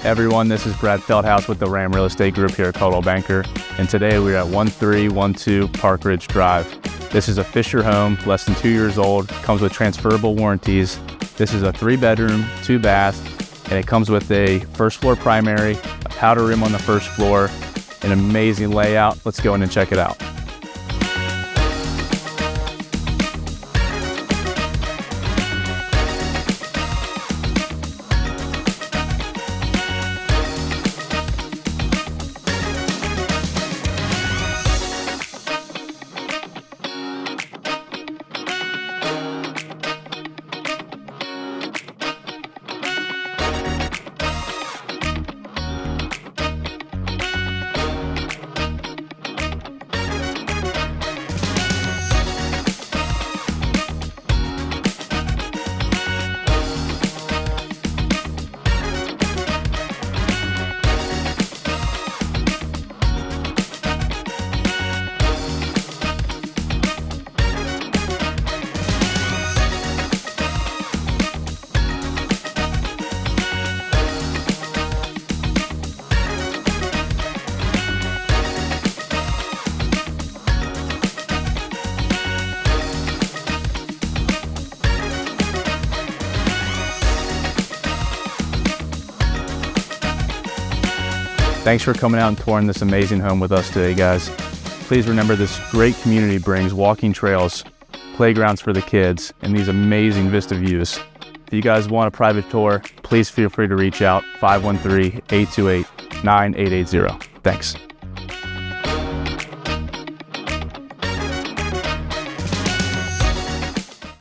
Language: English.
Everyone, this is Brad Feldhouse with the Ram Real Estate Group here at Coldwell Banker, and today we're at 1312 Parkridge Drive. This is a Fischer home, less than 2 years old, comes with transferable warranties. This is a 3-bedroom, 2-bath, and it comes with a first floor primary, a powder room on the first floor, an amazing layout. Let's go in and check it out. Thanks for coming out and touring this amazing home with us today, guys. Please remember, this great community brings walking trails, playgrounds for the kids, and these amazing vista views. If you guys want a private tour, please feel free to reach out, 513-828-9880. Thanks.